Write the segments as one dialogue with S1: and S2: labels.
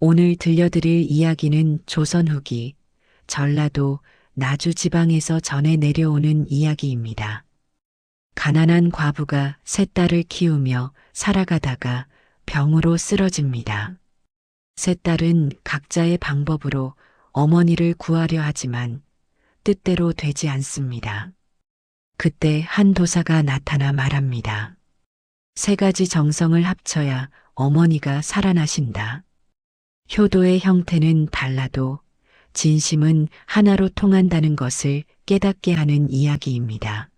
S1: 오늘 들려드릴 이야기는 조선 후기 전라도 나주 지방에서 전해 내려오는 이야기입니다. 가난한 과부가 세 딸을 키우며 살아가다가 병으로 쓰러집니다. 세 딸은 각자의 방법으로 어머니를 구하려 하지만 뜻대로 되지 않습니다. 그때 한 도사가 나타나 말합니다. 세 가지 정성을 합쳐야 어머니가 살아나신다. 효도의 형태는 달라도 진심은 하나로 통한다는 것을 깨닫게 하는 이야기입니다.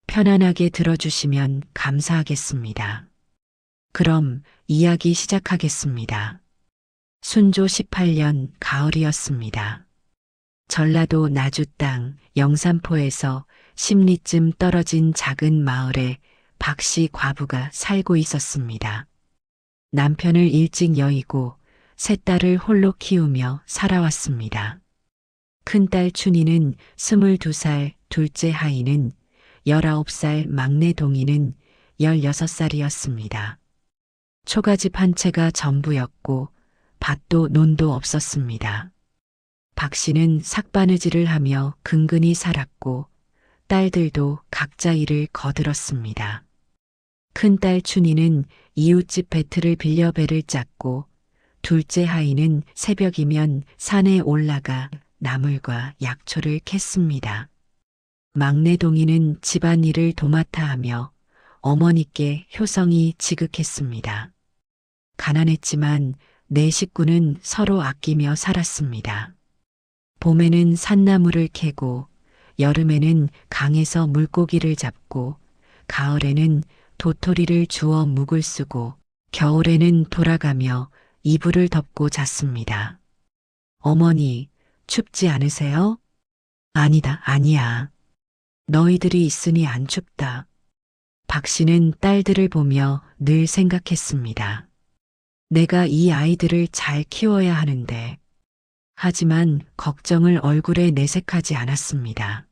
S1: 편안하게 들어주시면 감사하겠습니다. 그럼 이야기 시작하겠습니다. 순조 18년 가을이었습니다. 전라도 나주 땅 영산포에서 10리쯤 떨어진 작은 마을에 박씨 과부가 살고 있었습니다. 남편을 일찍 여의고 세 딸을 홀로 키우며 살아왔습니다. 큰딸 춘희는 22살, 둘째 하인은 19살, 막내 동이는 16살이었습니다. 초가집 한 채가 전부였고 밭도 논도 없었습니다. 박 씨는 삭바느질을 하며 근근히 살았고 딸들도 각자 일을 거들었습니다. 큰딸 춘희는 이웃집 배틀을 빌려 배를 짰고 둘째 하인은 새벽이면 산에 올라가 나물과 약초를 캤습니다. 막내 동이는 집안일을 도맡아 하며 어머니께 효성이 지극했습니다. 가난했지만 네 식구는 서로 아끼며 살았습니다. 봄에는 산나물을 캐고 여름에는 강에서 물고기를 잡고 가을에는 도토리를 주워 묵을 쓰고 겨울에는 돌아가며 이불을 덮고 잤습니다. 어머니, 춥지 않으세요? 아니다, 아니야. 너희들이 있으니 안 춥다. 박 씨는 딸들을 보며 늘 생각했습니다. 내가 이 아이들을 잘 키워야 하는데. 하지만 걱정을 얼굴에 내색하지 않았습니다.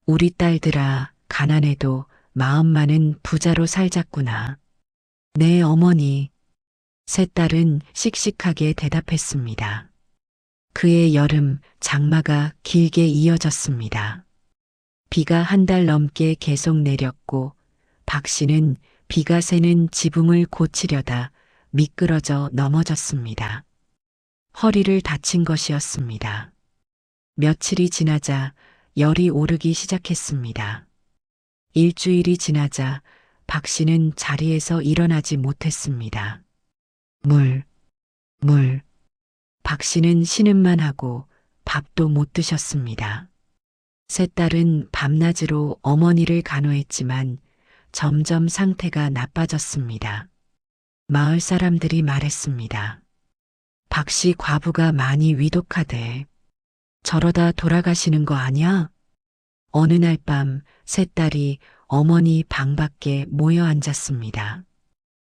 S1: 우리 딸들아, 가난해도 마음만은 부자로 살자꾸나. 네, 어머니. 세 딸은 씩씩하게 대답했습니다. 그해 여름 장마가 길게 이어졌습니다. 비가 한 달 넘게 계속 내렸고 박 씨는 비가 새는 지붕을 고치려다 미끄러져 넘어졌습니다. 허리를 다친 것이었습니다. 며칠이 지나자 열이 오르기 시작했습니다. 일주일이 지나자 박 씨는 자리에서 일어나지 못했습니다. 물. 박 씨는 신음만 하고 밥도 못 드셨습니다. 세 딸은 밤낮으로 어머니를 간호했지만 점점 상태가 나빠졌습니다. 마을 사람들이 말했습니다. 박 씨 과부가 많이 위독하대. 저러다 돌아가시는 거 아냐? 어느 날 밤 세 딸이 어머니 방 밖에 모여 앉았습니다.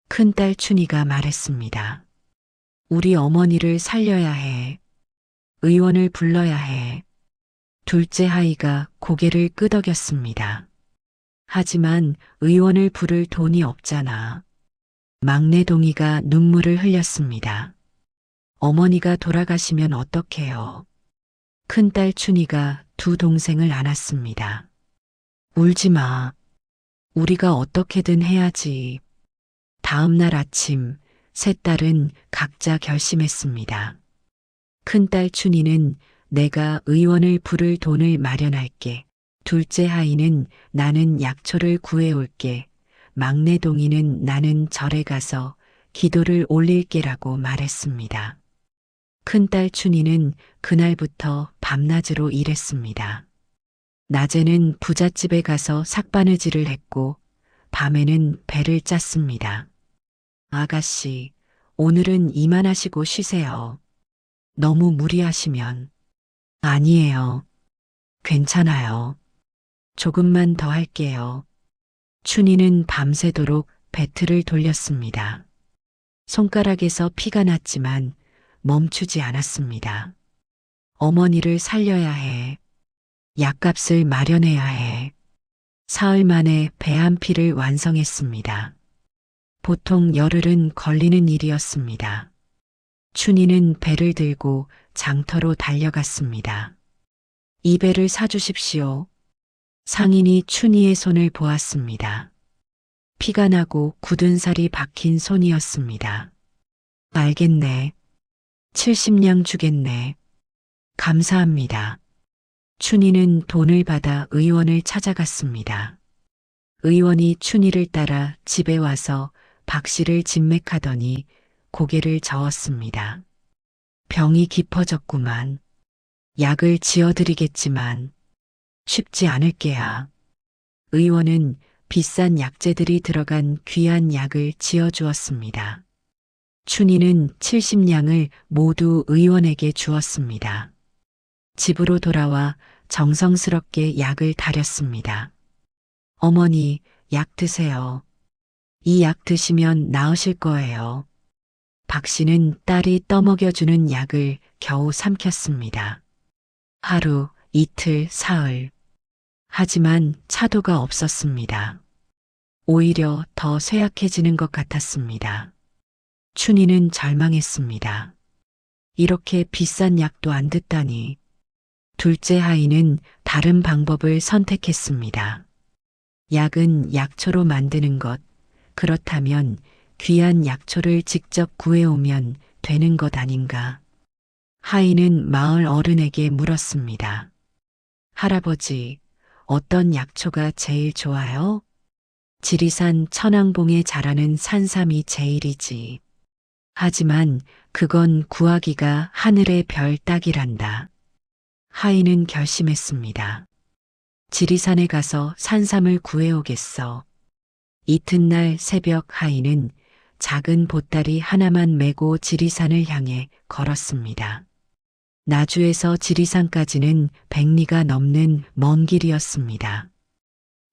S1: 큰딸 춘희가 말했습니다. 우리 어머니를 살려야 해. 의원을 불러야 해. 둘째 하이가 고개를 끄덕였습니다. 하지만 의원을 부를 돈이 없잖아. 막내 동이가 눈물을 흘렸습니다. 어머니가 돌아가시면 어떡해요? 큰딸 춘희가 두 동생을 안았습니다. 울지 마. 우리가 어떻게든 해야지. 다음 날 아침 세 딸은 각자 결심했습니다. 큰딸 춘희는 내가 의원을 부를 돈을 마련할게. 둘째 하이는 나는 약초를 구해올게. 막내 동이는 나는 절에 가서 기도를 올릴게라고 말했습니다. 큰딸 춘희는 그날부터 밤낮으로 일했습니다. 낮에는 부잣집에 가서 삭바느질을 했고 밤에는 배를 짰습니다. 아가씨, 오늘은 이만하시고 쉬세요. 너무 무리하시면. 아니에요. 괜찮아요. 조금만 더 할게요. 춘희는 밤새도록 배틀을 돌렸습니다. 손가락에서 피가 났지만 멈추지 않았습니다. 어머니를 살려야 해. 약값을 마련해야 해. 사흘 만에 배 한 피를 완성했습니다. 보통 열흘은 걸리는 일이었습니다. 춘희는 배를 들고 장터로 달려갔습니다. 이 배를 사주십시오. 상인이 춘희의 손을 보았습니다. 피가 나고 굳은 살이 박힌 손이었습니다. 알겠네. 70냥 주겠네. 감사합니다. 춘희는 돈을 받아 의원을 찾아갔습니다. 의원이 춘희를 따라 집에 와서 박 씨를 진맥하더니 고개를 저었습니다. 병이 깊어졌구만. 약을 지어드리겠지만 쉽지 않을 게야. 의원은 비싼 약재들이 들어간 귀한 약을 지어주었습니다. 춘희는 70냥을 모두 의원에게 주었습니다. 집으로 돌아와 정성스럽게 약을 다렸습니다. 어머니, 약 드세요. 이 약 드시면 나으실 거예요. 박 씨는 딸이 떠먹여주는 약을 겨우 삼켰습니다. 하루, 이틀, 사흘. 하지만 차도가 없었습니다. 오히려 더 쇠약해지는 것 같았습니다. 춘희는 절망했습니다. 이렇게 비싼 약도 안 듣다니. 둘째 아이는 다른 방법을 선택했습니다. 약은 약초로 만드는 것, 그렇다면 귀한 약초를 직접 구해오면 되는 것 아닌가. 하인은 마을 어른에게 물었습니다. 할아버지, 어떤 약초가 제일 좋아요? 지리산 천왕봉에 자라는 산삼이 제일이지. 하지만 그건 구하기가 하늘의 별 따기란다. 하인은 결심했습니다. 지리산에 가서 산삼을 구해오겠어. 이튿날 새벽 하인은 작은 보따리 하나만 메고 지리산을 향해 걸었습니다. 나주에서 지리산까지는 100리가 넘는 먼 길이었습니다.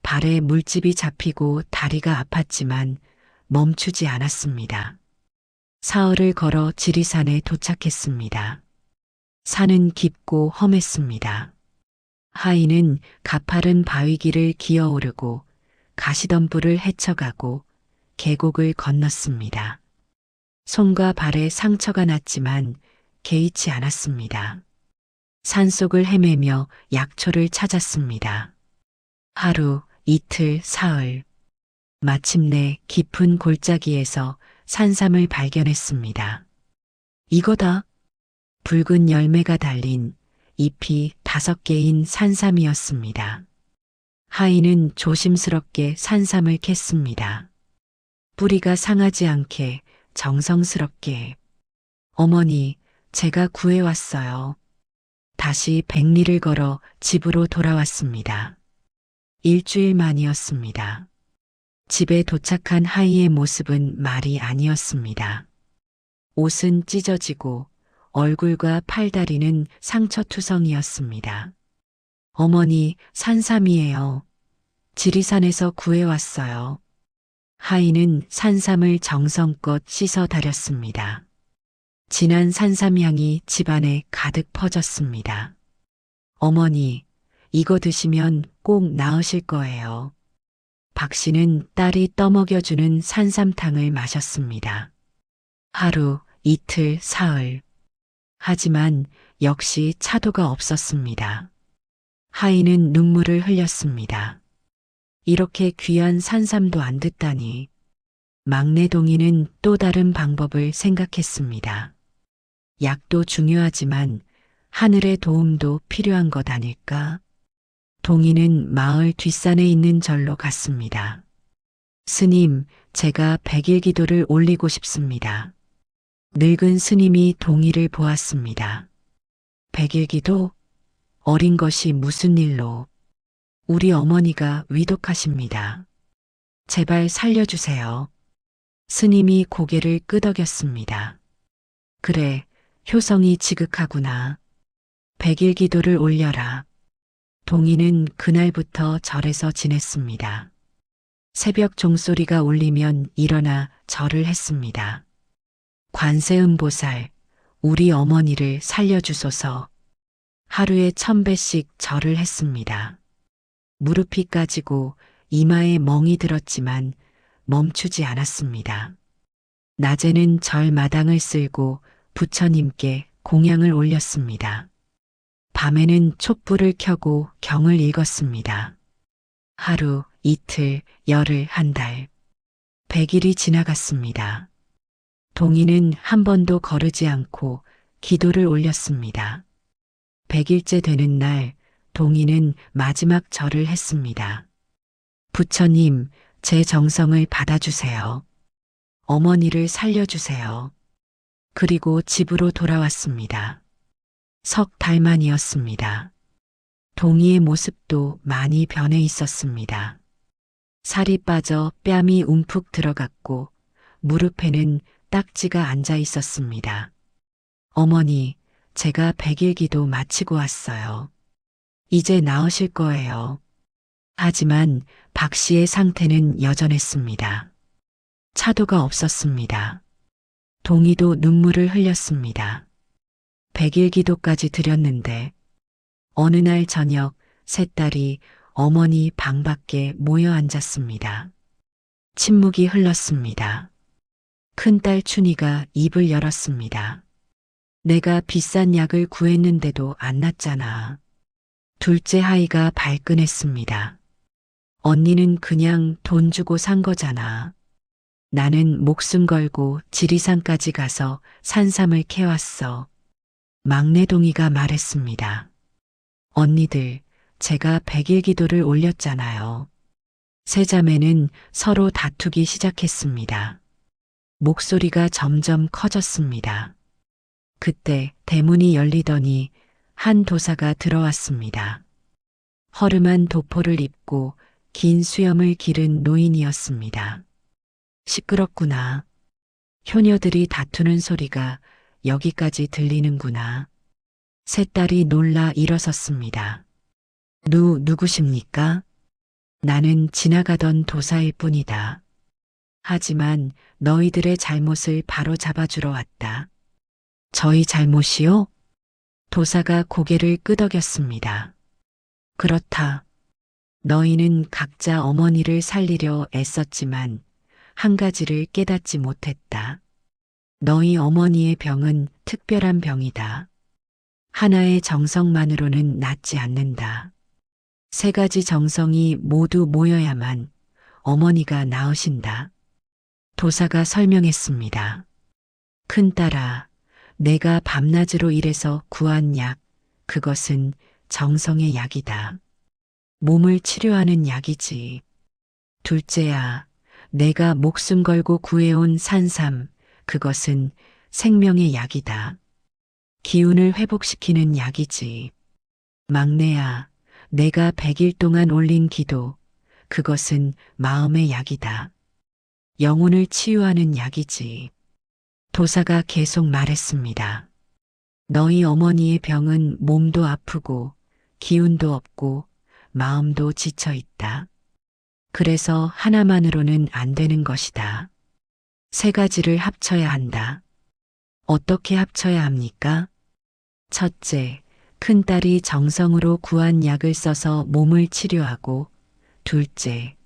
S1: 발에 물집이 잡히고 다리가 아팠지만 멈추지 않았습니다. 사흘을 걸어 지리산에 도착했습니다. 산은 깊고 험했습니다. 하인은 가파른 바위길을 기어오르고 가시덤불을 헤쳐가고 계곡을 건넜습니다. 손과 발에 상처가 났지만 개의치 않았습니다. 산속을 헤매며 약초를 찾았습니다. 하루, 이틀, 사흘. 마침내 깊은 골짜기에서 산삼을 발견했습니다. 이거다. 붉은 열매가 달린 잎이 5개인 산삼이었습니다. 하인은 조심스럽게 산삼을 캤습니다. 뿌리가 상하지 않게 정성스럽게. 어머니, 제가 구해왔어요. 다시 100리를 걸어 집으로 돌아왔습니다. 일주일 만이었습니다. 집에 도착한 하이의 모습은 말이 아니었습니다. 옷은 찢어지고 얼굴과 팔다리는 상처투성이었습니다. 어머니, 산삼이에요. 지리산에서 구해왔어요. 하이는 산삼을 정성껏 씻어 다렸습니다. 진한 산삼향이 집안에 가득 퍼졌습니다. 어머니, 이거 드시면 꼭 나으실 거예요. 박 씨는 딸이 떠먹여주는 산삼탕을 마셨습니다. 하루, 이틀, 사흘. 하지만 역시 차도가 없었습니다. 하인은 눈물을 흘렸습니다. 이렇게 귀한 산삼도 안 듣다니. 막내 동이는 또 다른 방법을 생각했습니다. 약도 중요하지만 하늘의 도움도 필요한 것 아닐까? 동이는 마을 뒷산에 있는 절로 갔습니다. 스님, 제가 100일 기도를 올리고 싶습니다. 늙은 스님이 동이를 보았습니다. 100일 기도? 어린 것이 무슨 일로? 우리 어머니가 위독하십니다. 제발 살려주세요. 스님이 고개를 끄덕였습니다. 그래, 효성이 지극하구나. 100일 기도를 올려라. 동이는 그날부터 절에서 지냈습니다. 새벽 종소리가 울리면 일어나 절을 했습니다. 관세음보살, 우리 어머니를 살려주소서. 하루에 1000배씩 절을 했습니다. 무릎이 까지고 이마에 멍이 들었지만 멈추지 않았습니다. 낮에는 절 마당을 쓸고 부처님께 공양을 올렸습니다. 밤에는 촛불을 켜고 경을 읽었습니다. 하루, 이틀, 열흘, 한 달, 100일이 지나갔습니다. 동이는 한 번도 거르지 않고 기도를 올렸습니다. 100일째 되는 날, 동이는 마지막 절을 했습니다. 부처님, 제 정성을 받아주세요. 어머니를 살려주세요. 그리고 집으로 돌아왔습니다. 석 달 만이었습니다. 동이의 모습도 많이 변해 있었습니다. 살이 빠져 뺨이 움푹 들어갔고 무릎에는 딱지가 앉아 있었습니다. 어머니, 제가 100일 기도 마치고 왔어요. 이제 나으실 거예요. 하지만 박 씨의 상태는 여전했습니다. 차도가 없었습니다. 동이도 눈물을 흘렸습니다. 100일 기도까지 드렸는데 어느 날 저녁 세 딸이 어머니 방 밖에 모여 앉았습니다. 침묵이 흘렀습니다. 큰딸 춘희가 입을 열었습니다. 내가 비싼 약을 구했는데도 안 낫잖아. 둘째 하이가 발끈했습니다. 언니는 그냥 돈 주고 산 거잖아. 나는 목숨 걸고 지리산까지 가서 산삼을 캐왔어. 막내 동이가 말했습니다. 언니들, 제가 100일 기도를 올렸잖아요. 세 자매는 서로 다투기 시작했습니다. 목소리가 점점 커졌습니다. 그때 대문이 열리더니 한 도사가 들어왔습니다. 허름한 도포를 입고 긴 수염을 기른 노인이었습니다. 시끄럽구나. 효녀들이 다투는 소리가 여기까지 들리는구나. 세 딸이 놀라 일어섰습니다. 누구십니까? 나는 지나가던 도사일 뿐이다. 하지만 너희들의 잘못을 바로 잡아주러 왔다. 저희 잘못이요? 도사가 고개를 끄덕였습니다. 그렇다. 너희는 각자 어머니를 살리려 애썼지만 한 가지를 깨닫지 못했다. 너희 어머니의 병은 특별한 병이다. 하나의 정성만으로는 낫지 않는다. 세 가지 정성이 모두 모여야만 어머니가 나으신다. 도사가 설명했습니다. 큰딸아, 내가 밤낮으로 일해서 구한 약, 그것은 정성의 약이다. 몸을 치료하는 약이지. 둘째야, 내가 목숨 걸고 구해온 산삼, 그것은 생명의 약이다. 기운을 회복시키는 약이지. 막내야, 내가 100일 동안 올린 기도, 그것은 마음의 약이다. 영혼을 치유하는 약이지. 도사가 계속 말했습니다. 너희 어머니의 병은 몸도 아프고 기운도 없고 마음도 지쳐 있다. 그래서 하나만으로는 안 되는 것이다. 세 가지를 합쳐야 한다. 어떻게 합쳐야 합니까? 첫째, 큰딸이 정성으로 구한 약을 써서 몸을 치료하고, 둘째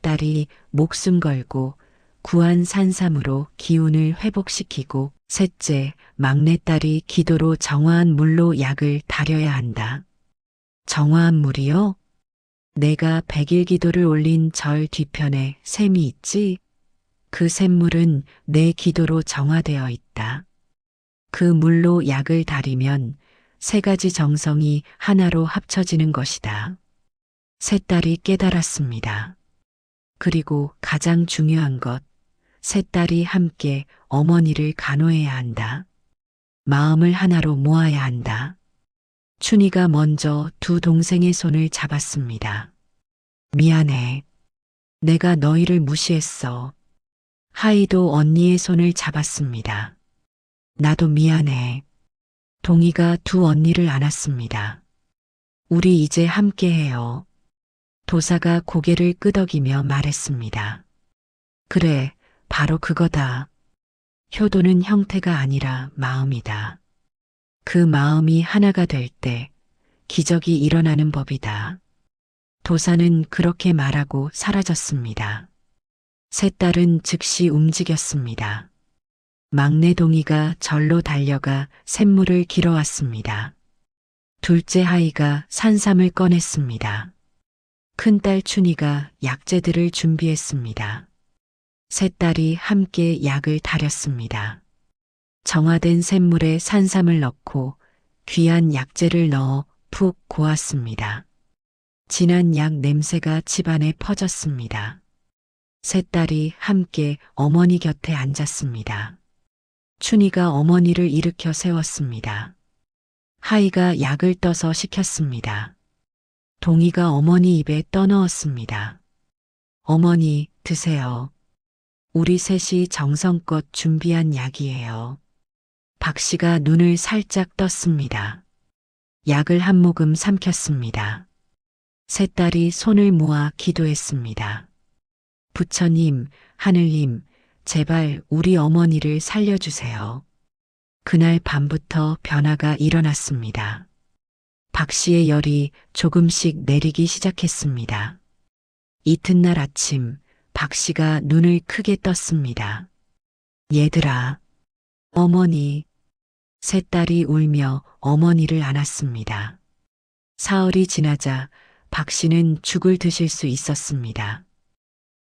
S1: 딸이 목숨 걸고 구한 산삼으로 기운을 회복시키고, 셋째, 막내딸이 기도로 정화한 물로 약을 다려야 한다. 정화한 물이요? 내가 100일 기도를 올린 절 뒤편에 샘이 있지? 그 샘물은 내 기도로 정화되어 있다. 그 물로 약을 다리면 세 가지 정성이 하나로 합쳐지는 것이다. 세 딸이 깨달았습니다. 그리고 가장 중요한 것, 세 딸이 함께 어머니를 간호해야 한다. 마음을 하나로 모아야 한다. 춘희가 먼저 두 동생의 손을 잡았습니다. 미안해. 내가 너희를 무시했어. 하이도 언니의 손을 잡았습니다. 나도 미안해. 동이가 두 언니를 안았습니다. 우리 이제 함께해요. 도사가 고개를 끄덕이며 말했습니다. 그래, 바로 그거다. 효도는 형태가 아니라 마음이다. 그 마음이 하나가 될 때 기적이 일어나는 법이다. 도사는 그렇게 말하고 사라졌습니다. 세 딸은 즉시 움직였습니다. 막내 동이가 절로 달려가 샘물을 길어왔습니다. 둘째 하이가 산삼을 꺼냈습니다. 큰딸 춘희가 약재들을 준비했습니다. 세 딸이 함께 약을 다렸습니다. 정화된 샘물에 산삼을 넣고 귀한 약재를 넣어 푹 고았습니다. 진한 약 냄새가 집안에 퍼졌습니다. 세 딸이 함께 어머니 곁에 앉았습니다. 춘희가 어머니를 일으켜 세웠습니다. 하이가 약을 떠서 식혔습니다. 동이가 어머니 입에 떠넣었습니다. 어머니, 드세요. 우리 셋이 정성껏 준비한 약이에요. 박 씨가 눈을 살짝 떴습니다. 약을 한 모금 삼켰습니다. 세 딸이 손을 모아 기도했습니다. 부처님, 하늘님, 제발 우리 어머니를 살려주세요. 그날 밤부터 변화가 일어났습니다. 박 씨의 열이 조금씩 내리기 시작했습니다. 이튿날 아침, 박 씨가 눈을 크게 떴습니다. 얘들아, 어머니. 세 딸이 울며 어머니를 안았습니다. 사흘이 지나자 박 씨는 죽을 드실 수 있었습니다.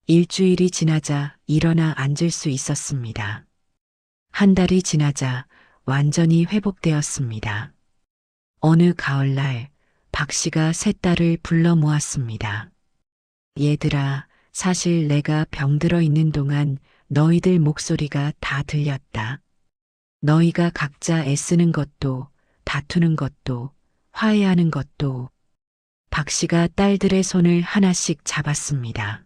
S1: 일주일이 지나자 일어나 앉을 수 있었습니다. 한 달이 지나자 완전히 회복되었습니다. 어느 가을날 박 씨가 세 딸을 불러 모았습니다. 얘들아, 사실 내가 병들어 있는 동안 너희들 목소리가 다 들렸다. 너희가 각자 애쓰는 것도, 다투는 것도, 화해하는 것도. 박 씨가 딸들의 손을 하나씩 잡았습니다.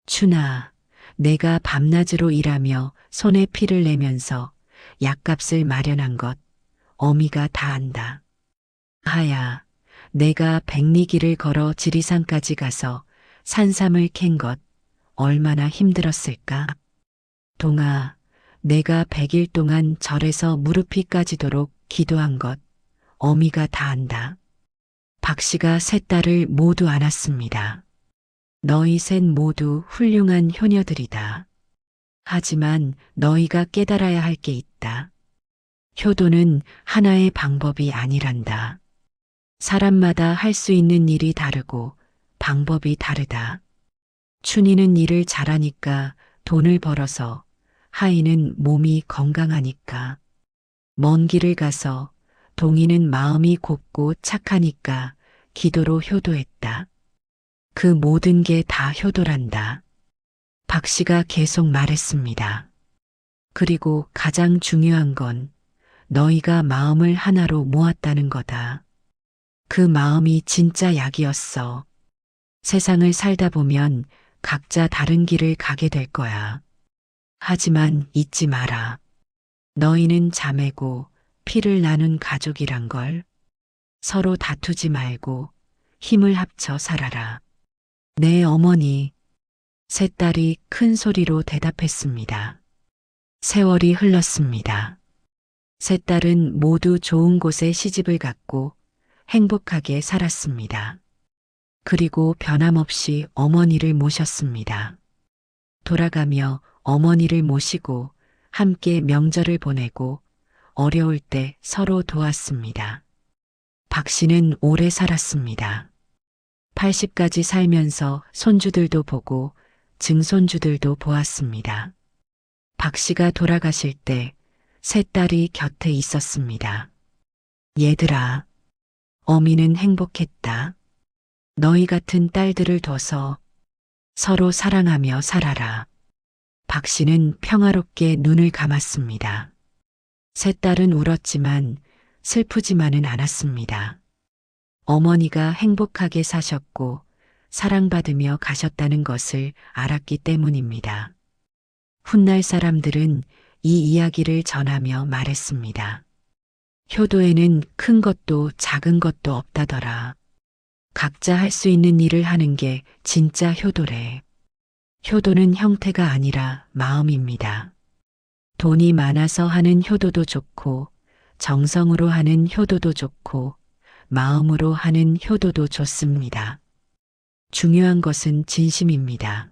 S1: 춘아, 내가 밤낮으로 일하며 손에 피를 내면서 약값을 마련한 것, 어미가 다 안다. 하야, 내가 백리길을 걸어 지리산까지 가서 산삼을 캔 것, 얼마나 힘들었을까? 동아, 내가 100일 동안 절에서 무릎이 까지도록 기도한 것, 어미가 다 안다. 박 씨가 세 딸을 모두 안았습니다. 너희 셋 모두 훌륭한 효녀들이다. 하지만 너희가 깨달아야 할 게 있다. 효도는 하나의 방법이 아니란다. 사람마다 할 수 있는 일이 다르고 방법이 다르다. 춘희는 일을 잘하니까 돈을 벌어서, 하이는 몸이 건강하니까, 먼 길을 가서, 동이는 마음이 곱고 착하니까 기도로 효도했다. 그 모든 게 다 효도란다. 박 씨가 계속 말했습니다. 그리고 가장 중요한 건 너희가 마음을 하나로 모았다는 거다. 그 마음이 진짜 약이었어. 세상을 살다 보면 각자 다른 길을 가게 될 거야. 하지만 잊지 마라. 너희는 자매고 피를 나눈 가족이란 걸. 서로 다투지 말고 힘을 합쳐 살아라. 네, 어머니. 세 딸이 큰 소리로 대답했습니다. 세월이 흘렀습니다. 세 딸은 모두 좋은 곳에 시집을 갔고 행복하게 살았습니다. 그리고 변함없이 어머니를 모셨습니다. 돌아가며 어머니를 모시고 함께 명절을 보내고 어려울 때 서로 도왔습니다. 박 씨는 오래 살았습니다. 80까지 살면서 손주들도 보고 증손주들도 보았습니다. 박 씨가 돌아가실 때 세 딸이 곁에 있었습니다. 얘들아, 어미는 행복했다. 너희 같은 딸들을 둬서 서로 사랑하며 살아라. 박 씨는 평화롭게 눈을 감았습니다. 세 딸은 울었지만 슬프지만은 않았습니다. 어머니가 행복하게 사셨고 사랑받으며 가셨다는 것을 알았기 때문입니다. 훗날 사람들은 이 이야기를 전하며 말했습니다. 효도에는 큰 것도 작은 것도 없다더라. 각자 할 수 있는 일을 하는 게 진짜 효도래. 효도는 형태가 아니라 마음입니다. 돈이 많아서 하는 효도도 좋고, 정성으로 하는 효도도 좋고, 마음으로 하는 효도도 좋습니다. 중요한 것은 진심입니다.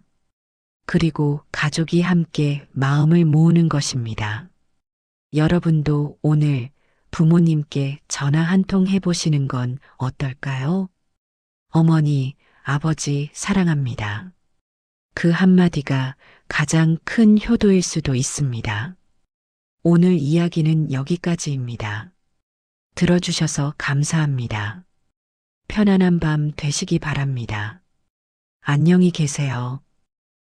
S1: 그리고 가족이 함께 마음을 모으는 것입니다. 여러분도 오늘 부모님께 전화 한 통 해보시는 건 어떨까요? 어머니, 아버지 사랑합니다. 그 한마디가 가장 큰 효도일 수도 있습니다. 오늘 이야기는 여기까지입니다. 들어주셔서 감사합니다. 편안한 밤 되시기 바랍니다. 안녕히 계세요.